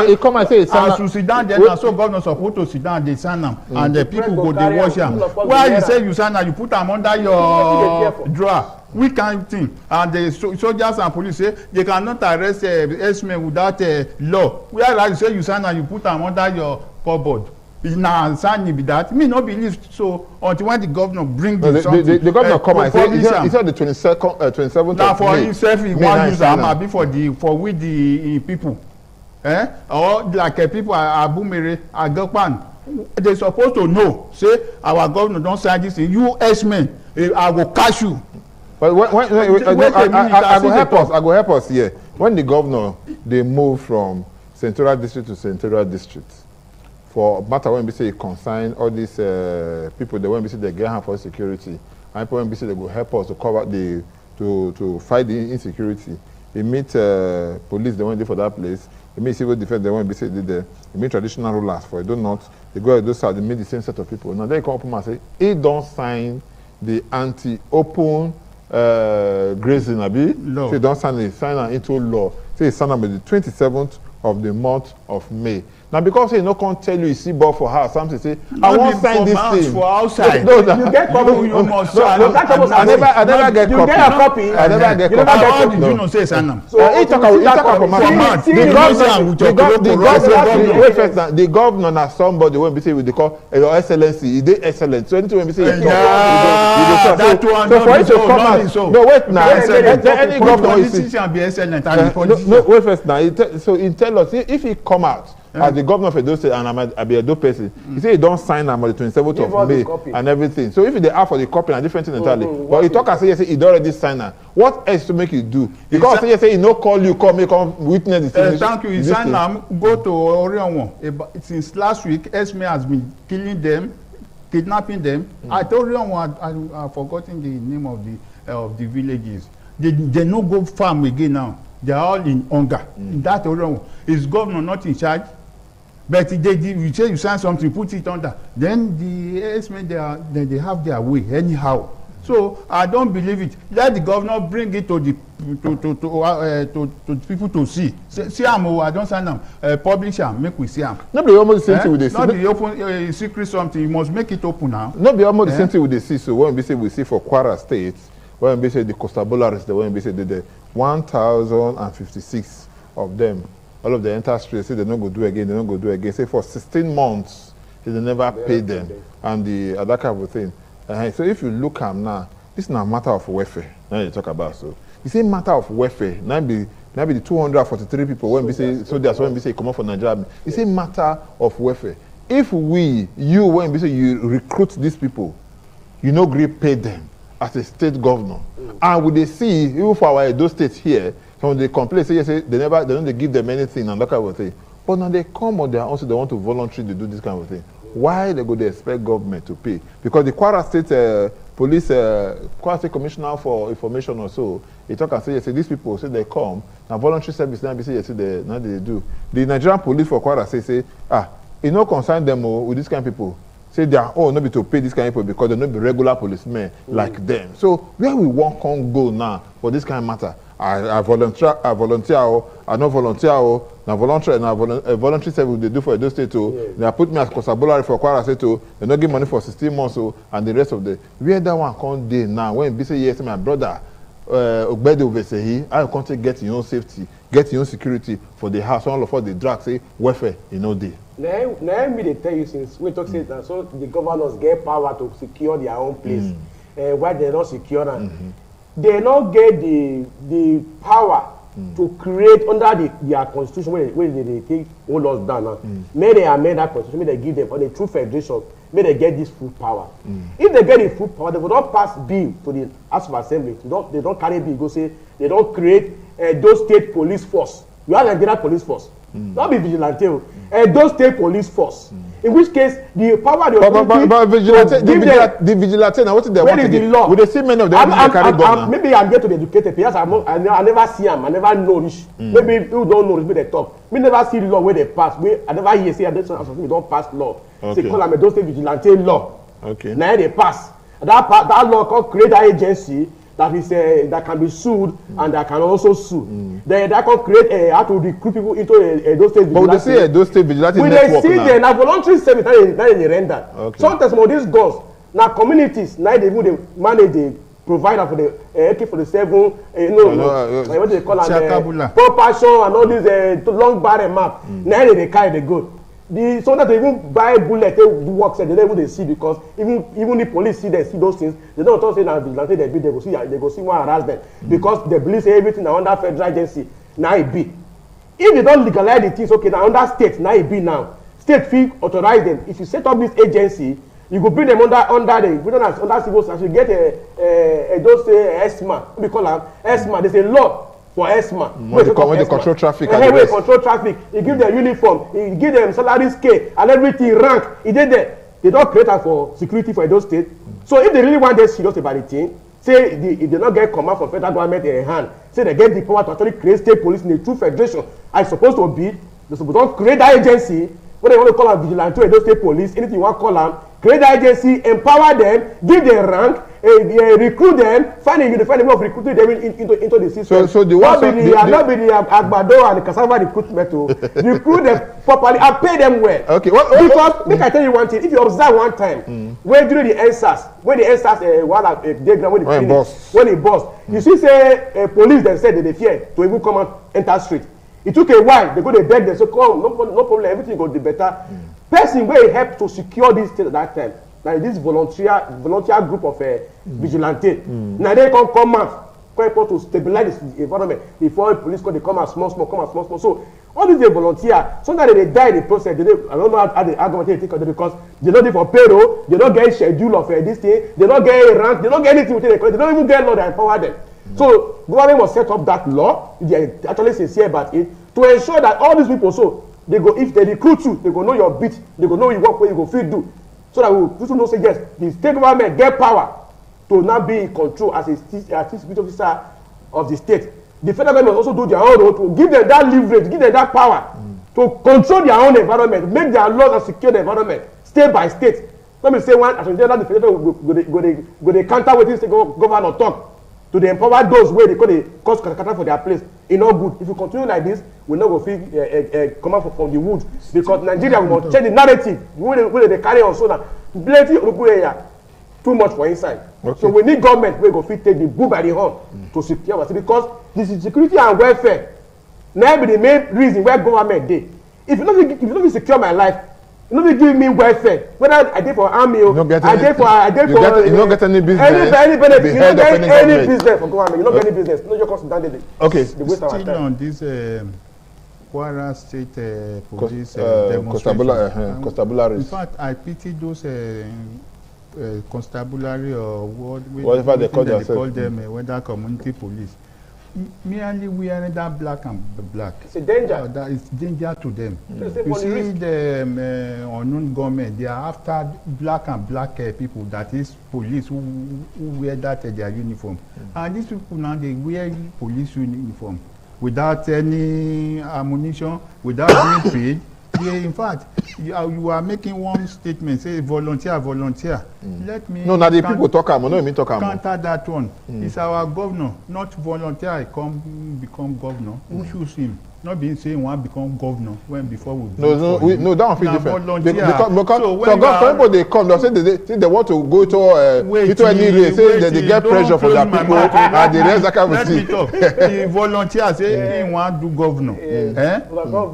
He come and say it's as you sit down there now, so governor supposed to sit down, they sign them, and the people go they wash am. Why you say you sign am, you put them under your drawer. We can't think, and the soldiers and police say they cannot arrest S-men without law. Where you say you sign and you put them under your cupboard. Now sign be that. Me not believe so until when the governor bring this something. The governor come and say he said the 27th. Now for himself he want use am be for the people. Or like people Abumere, Agopan. They supposed to know. Say our governor don't sign this thing. You S-men, I will catch you. But I go help us here. When the governor they move from Central District to Central District, for matter when we say consign all these people, they when we say they get hand for security, and when we say they go help us to cover to fight the insecurity. They meet police, they went there for that place. They meet civil defense, they went they there. They meet traditional rulers for it. Do not. They go to those sides, they meet the same set of people. Now they come up and say, he don't sign the anti-open grazing abi no. Say don't sign it into law. Say sign on the 27th of the month of May. Now because he no can't tell you see ball for house, something say I won't sign this thing for outside. No, you get copy. You must sign. I never get copy. You get a copy. I never get copy. How did you know say sign them? So he talk for man. The governor na somebody when we say we dey call your excellency, he dey excellent. So anything when we say he talk, so for you to come out. No wait now. Any governor politician be excellent. No wait first now. So he tell us if he come out. As the governor of Edo State and I be a Edo person, he say he don't sign am on the 27th of May and everything. So if they ask for the copy and different thing entirely, but he talk and say he already sign am. What else to make you do? Because say he no call you, come witness the thing. Thank you. He sign am. Go to Orion. Since last week, Esme has been killing them, kidnapping them. I told Orion I've forgotten the name of the villages. They no go farm again now. They are all in hunger. That Orion is governor not in charge. But you say you sign something, put it under. Then the S-men they have their way anyhow. So I don't believe it. Let the governor bring it to the people to see. See am, I don't sign them. Publish them, make we see them. No be almost the same thing with the not the open secret something. You must make it open now. No be almost the same thing with the sea. So when we see for Kwara State, when we say the Constabularies, the when we say the 1,056 of them. All of the enter straight, say they don't go do again, Say for 16 months, they never pay them. And the other kind of thing. So if you look at now, this is not a matter of welfare. Now you talk about so. You say matter of welfare. Now be the 243 people when we say so that's when we say come out for Nigeria. You say matter of welfare. If when we say you recruit these people, you no agree pay them as a state governor. And would they see even for our Edo State here? So when they complain, say they don't give them anything and that kind of thing. But now they come on their own, so they want to voluntarily do this kind of thing. Why they expect government to pay? Because the Kwara State Police, Kwara State Commissioner for Information or so, they talk and say these people say they come now voluntary service now they do. The Nigerian police for Kwara say it no concern them with this kind of people. Say they are not be to pay this kind of people because they not be regular policemen like them. So where we want can go now for this kind of matter? I volunteer, I not volunteer, voluntary service they do for Edo State. They put me as constabulary for Kwara State. They not give money for 16 months and the rest of the where that one can't do now. When they say yes, my brother, Ogbede Ovesehi, I can't get your own safety, get your own security for the house. All of us the drag say welfare, day. Now me they tell you since we talk that so the governors get power to secure their own place. Why they not secure them? They not get the power to create under their constitution where they take all laws down now. May they amend that constitution, may they give them on a true federation, may they get this full power. If they get the full power, they will not pass bill to the House of Assembly. They don't carry bill, go say they don't create those state police force. You have Nigerian police force. Not be vigilante. Those state police force. In which case, the power but the vigilante now, what is the where is the law? With the same men of them carry gun. Maybe I'm get to the educated. Perhaps I never see them. I never know this. Maybe you don't know this. Maybe they talk. Me never see law where they pass. I never hear say that we don't pass law. They call them a those state vigilante law. Okay. Now they pass. That law can create an agency that is that can be sued and that can also sue. Then that can create how to recruit people into those state vigilantes. But they say those state vigilantes network now. They see now voluntary service now they render. Okay. Sometimes some of these guns now communities now they manage the provider for the AK-47, what do they call them? Propulsion and all these long barrel map. Now they carry the gun. Sometimes they even buy bullet, they work, they don't even see because even the police see those things, they don't talk say now vigilante they go see one harass them because they believe say everything now under federal agency now it be. If they don't legalize the things, okay, now under state now it be now. State fee authorize them. If you set up this agency, you go bring them under civil service. You get those ESMA, we call them ESMA. There's a law for ESMA. When they control traffic. When they control traffic, you give them uniform, you give them salary scale and everything rank. It did there. They don't create that for security for those states. So if they really want to serious about the thing, say if they not get command from federal government in hand, say they get the power to actually create state police in a true federation, as supposed to be, they don't create that agency. What they want to call them vigilante or those state police, anything you want to call them, create the agency, empower them, give them rank, recruit them, find a way of recruiting them into the system. So the not be the Agbado and the cassava recruitment to recruit them properly and pay them well. Okay. Because make I tell you one thing, if you observe one time, when during the NSAS, when the NSAS diagram when it burst, you see say police them said that they fear to even come and enter street. It took a while. They go to beg them, so come, no problem, everything go to better. Person where help to secure this state at that time. Now this volunteer group of vigilante. Now they come out, quite to stabilize the environment before the police come out small. So all these volunteer, sometimes they die in the process. I don't know how the argument they take on them because they don't do for payroll, they don't get schedule of this thing, they don't get a rank, they don't get anything they don't even get law that empower them. So government must set up that law, they are actually sincere about it, to ensure that all these people, so they go, if they recruit you, they go know your beat, they go know you work where you go fit do. So that people know say yes, the state government get power to now be in control as a security officer of the state. The federal government also do their own role to give them that leverage, give them that power to control their own environment, make their laws and secure the environment state by state. Let me say one, as the federal go they counter with this governor talk to the empower those where they cause kata for their place. It's not good. If you continue like this, we not go feel come out from the wood because Nigeria will change the narrative. Where they carry on so that plenty of area too much for inside. Okay. So we need government where go fit take the bull by the horn to secure us because this is security and welfare. Now be the main reason why government dey. If you don't secure my life, you no give me welfare. Whether I dey for army or I dey for you don't get any business. Any benefit. You don't get any business for government. You don't get any business. No, just consider the okay. The waste of our time. Still on this Kwara State police demonstration. Constabularies. In fact, I pity those constabulary or whatever they call them, whether community police. Merely wearing that black and black. It's a danger. That is danger to them. You see the unknown government, they are after black and black people, that is police who wear that their uniform. And these people now, they wear police uniform without any ammunition, without being paid. Yeah, in fact, you are making one statement, say volunteer. Let me. No, now the people talk about. No, me talk about. Counter that one. It's our governor, not volunteer. Become governor. Who choose him? not being saying one become governor when before we no, that one feel different. Because so some people they come, they say they want to go to into any race, say that they get pressure from their people, and the rest that let me talk. He volunteer say he want to do governor,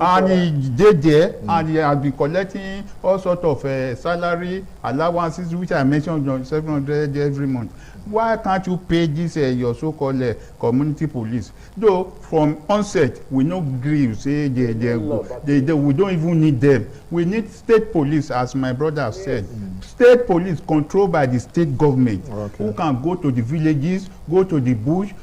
and he did there, and he has been collecting all sort of salary allowances, which I mentioned, 700 every month. Why can't you pay this your so-called community police? Though from onset we no agree, say we don't even need them. We need state police, as my brother said. State police controlled by the state government, who can go to the villages, go to the bush.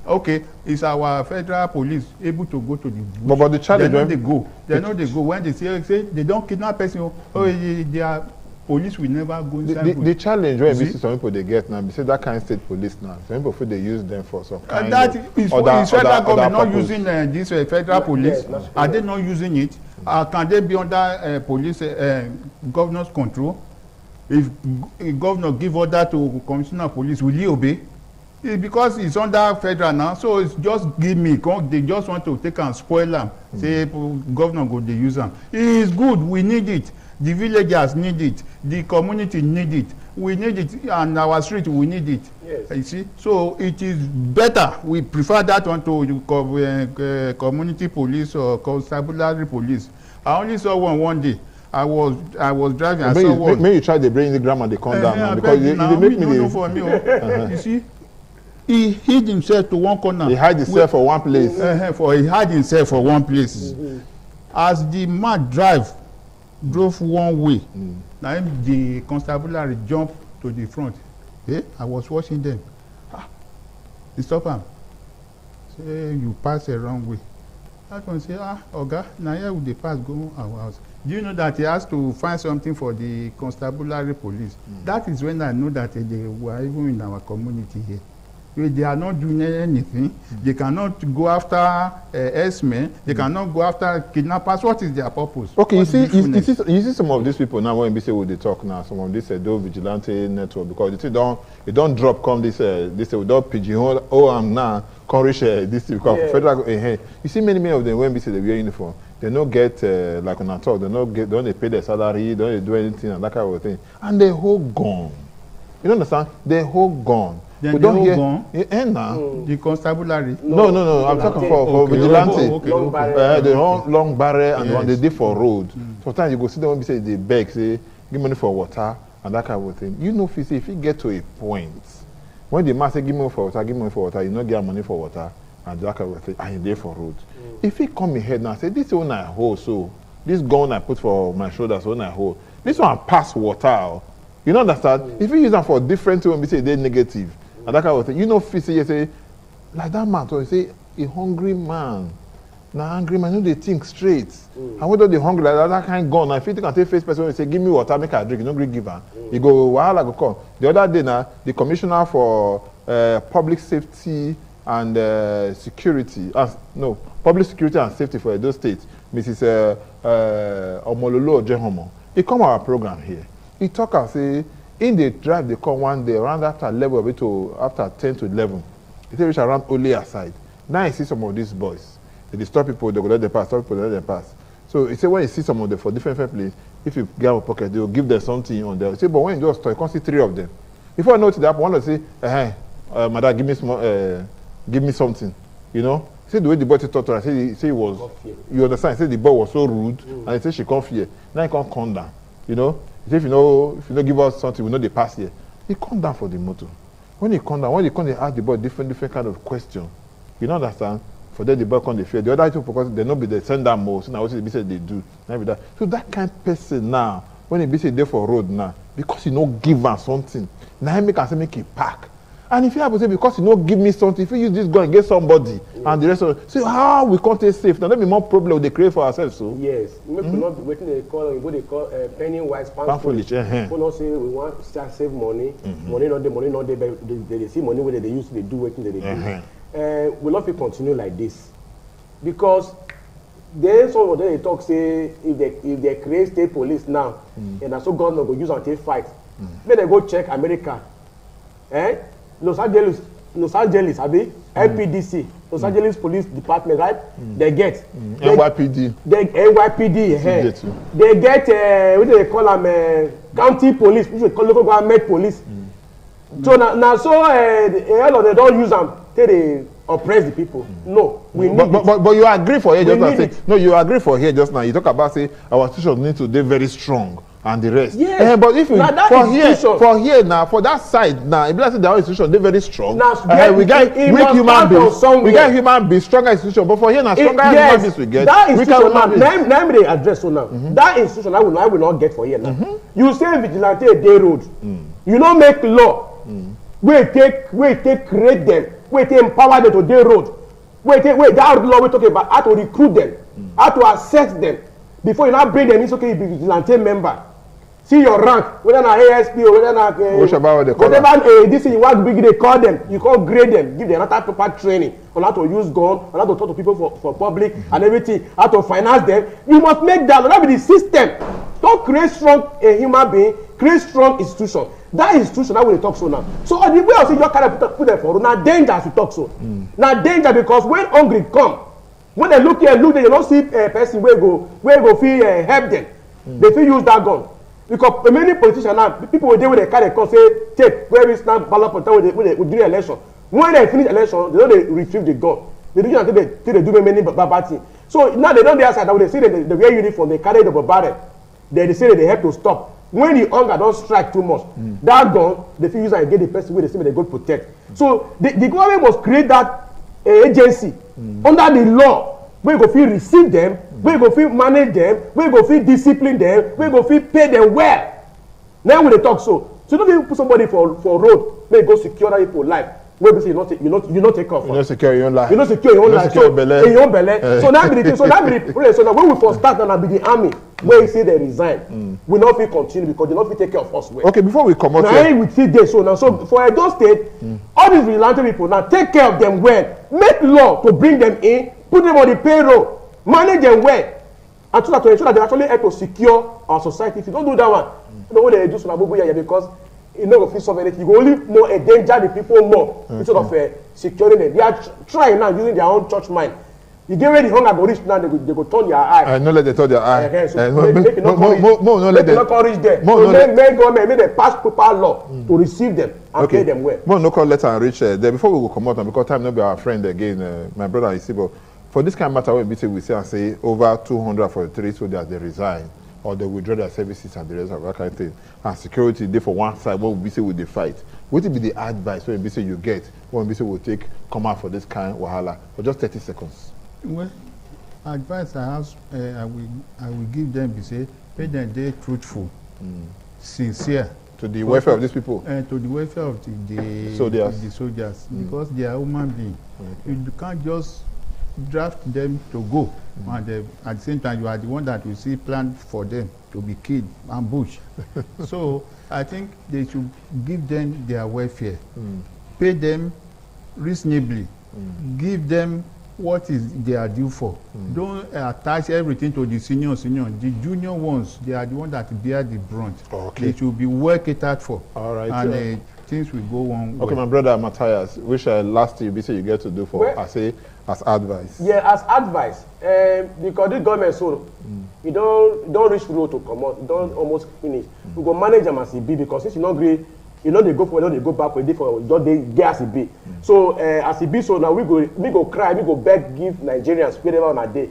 Okay, is our federal police able to go to the bush? But the challenge, they go. They go when they say they don't kidnap person. They are. Police will never go inside. The challenge when we see some people they get now, we say that kind of state police now. Some people feel they use them for some kind that of is federal government not using this federal police? Yes, are they not using it? Can they be under police governor's control? If a governor give order to commissioner of police, will he obey? It's because it's under federal now, so it's just give me. They just want to take and spoil them. Say governor go they use them. It is good. We need it. The villagers need it. The community need it. We need it, and our street we need it. Yes. You see, so it is better. We prefer that one to community police or constabulary police. I only saw one day. I was driving. I saw one. Maybe you try to bring the grammar and they come down now, because they make me. No for me. You see, he hid himself to one corner. He hide himself for one place. He hide himself for one place. As the man drove one way. Now the constabulary jumped to the front. I was watching them. He stopped him. Say you pass the wrong way. I can say, Oga, now here would they pass go our house. Do you know that he has to find something for the constabulary police? That is when I know that they were even in our community here. They are not doing anything. They cannot go after S-men. They cannot go after kidnappers. What is their purpose? Okay, you see some of these people now when we say they talk now, some of this vigilante network, because they don't drop come this we don't pigeonhole. I'm now can't reach this because federal. You see many of them when we say they wear uniform, they don't get like on a talk. They pay their salary. They don't do anything and that kind of thing. And they hold gun. You understand? They hold gun. Then we don't hear the constabulary. No. I'm talking for vigilante. They run long barrel and one they did for road. Sometimes you go see them when we say they beg, say give money for water and that kind of thing. You know, if you get to a point when the man say give money for water, you not get money for water and that kind of thing, and you there for road. If he come in head now, say this one I hold, so this gun I put for my shoulders, one I hold. This one pass water. You know understand? If you use them for different things, we say they're negative. And that kind of thing. You know, you say, like that man, so you say, a hungry man. Now, hungry man, you know, they think straight. And whether they're hungry, like that kind of gun. Now, if you can take face person and say, give me water, make a drink, you don't agree, give her. You go, wow, go come. The other day, now, the commissioner for public safety and security, public security and safety for Edo State, Mrs. Omololo Jehomo, he come our program here. He talk and say, in the drive, they come one day, around after 11 to after 10 to 11. He say reach around only aside. Now he see some of these boys. They stop people, they go let them pass, stop people, they let them pass. So he say when you see some of them for different places, if you get a pocket, they will give them something on there. He say, but when you just start, you can't see 3 of them. Before I know that, one will say, madam, give me something. You know? See the way the boy talked to her, say he was, you understand? He said the boy was so rude, and he said she can't fear. Now he can't come down. You know? If you don't give us something, we know they pass here. He come down for the motor. When he come down, they ask the boy different kind of question. You know understand? For them, the boy come they fear. The other two, because they know they send them more. So now what they say they do. So that kind of person now, when he be say there for road now, because he no give us something, now he make it pack. And if you have to say, because you don't give me something, if you use this gun and get somebody, and the rest of it, say, how we can't stay safe? Now, there be more problem they create for ourselves. So yes, maybe not waiting they call penny wise pamphlet. People not say we want to start save money, money not there, but they see money where they use to do what they do. We love to continue like this because then some of them they talk say if they create state police now, and also government go use and take fight, then they go check America, Los Angeles, LPDC, Los Angeles Police Department, right? They get NYPD. They NYPD. They get what do they call them? County police, which we call local government police. So now they don't use them till they oppress the people. No, we need but you agree for here just now. Say, no, you agree for here just now. You talk about say our institutions need to be very strong and the rest. Yes. But if we for here now, for that side now, if let's say our institution they very strong. Now, we get weak human beings. We get human beings, stronger institution. But for here now, stronger human beings we get. That institution now, let me address so now. That institution I will not get for here now. You say vigilante a day road. You don't make law. We take create them. We take empower them to day road. We that law we talk about how to recruit them, how to assess them. Before you now bring them, it's okay you be vigilante member. See your rank, whether na ASP or whether na whatever this thing you want big they call them, you can't grade them, give them another proper training on how to use gun, on how to talk to people for public and everything, how to finance them. You must make that be the system. Don't create strong human being, create strong institution. That institution that will talk so now. So the way I say you can't put them for now danger as you talk so. Now danger because when hungry come, when they look here, you don't see a person where go feel help them. They feel use that gun. Because many politicians now, people will deal with the carry come say, take where we stand ballot for time with the election. When they finish election, they don't retrieve the gun. They do until they do many bad things. So now they don't the outside, they see the wear uniform, they carry the barrel. They say that they have to stop. When the hunger don't strike too much, that gun, they feel use and get the person where they say they go protect. So the government must create that agency under the law where you go feel receive them, where you go feel manage them, where you go feel discipline them, where you go feel pay them well. Now when they talk so you don't even put somebody for road, may go secure that people life. Where you not take off. You not secure your own life. You not secure your own life. So in your own belly. So now be the thing. So now be the place. So now when we first start, now be the army where you say they resign. We not feel continue because they not feel take care of us well. Okay, before we come out now we see this. So now so for Edo State, all these vigilante people now take care of them well. Make law to bring them in, put them on the payroll, manage them well, and so that to ensure that they actually help to secure our society. If you don't do that one, you know what they do so now because you know if you solve anything, you go only more endanger the people more instead of securing them. They are trying now using their own church mind. You get ready, hunger go reach now, they go turn their eye. No let them turn their eye. Make not courage them. So make government make them pass proper law to receive them and pay them well. More no call letter and reach there. Before we go come out, and because time not be our friend again, my brother Isibo. For this kind of matter, we say and say over 243 soldiers they resign or they withdraw their services and the rest of that kind of thing. And security, they for one side, what we say with the fight. What will be the advice when we say you get, when we say will take come out for this kind of wahala for just 30 seconds? Well, advice I have, I will give them be say, pay them they truthful, sincere. To the welfare of these people? To the welfare of the soldiers. Because they are human beings. You can't just draft them to go. And at the same time, you are the one that will see plan for them to be killed, ambushed. So I think they should give them their welfare, pay them reasonably, give them what is they are due for. Don't attach everything to the senior. The junior ones, they are the ones that bear the brunt. They should be well catered for. All right. And things will go on. Okay, my brother Matthias, which last you say you get to do for as advice? Yeah, as advice. Because this government so you don't reach road to come out, you don't almost finish. We go manage them as it be because since you not agree, you know they go forward, they go backward, they get as it be. So as it be, so now we go cry, we go beg, give Nigerians whatever on a day.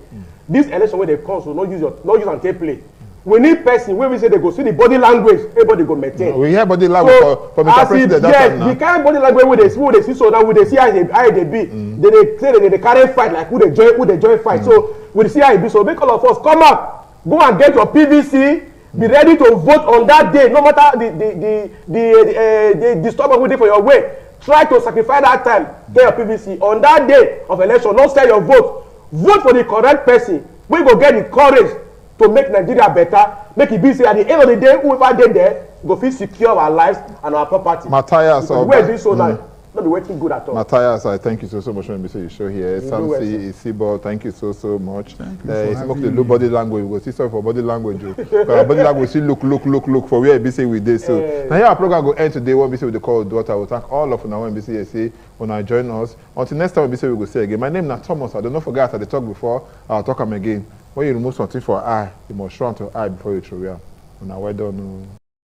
This election when they come, so not use and take play. We need person when we say they go see the body language, everybody go maintain. We hear body language from Mr. President. Yes, the kind of body language where they see so now we they see how they be. They say they carry fight like who they join fight. So we see how it be. So make all of us come up, go and get your PVC. Be ready to vote on that day, no matter the disturbance waiting for your way. Try to sacrifice that time, get your PVC. On that day of election, don't sell your vote. Vote for the correct person. We go get the courage to make Nigeria better. Make it be say at the end of the day, whoever did there, go feel secure our lives and our property. Matthias, where is this so now? not be waiting good at all. Matthias, I thank you so much for you show here. Samsi, Isibo, thank you so much. Thank you for having the me. low body language. We go see sorry for body language. Our body language see look for where BC we did. So now here our program go end today. What BC we call UDUOTA. We thank all of you now when BC say when I join us. Until next time BC we go say again. My name is Thomas. I don't know forget I did talk before. I'll talk again. When you remove something for eye, you must run to eye before you throw it. When I well done.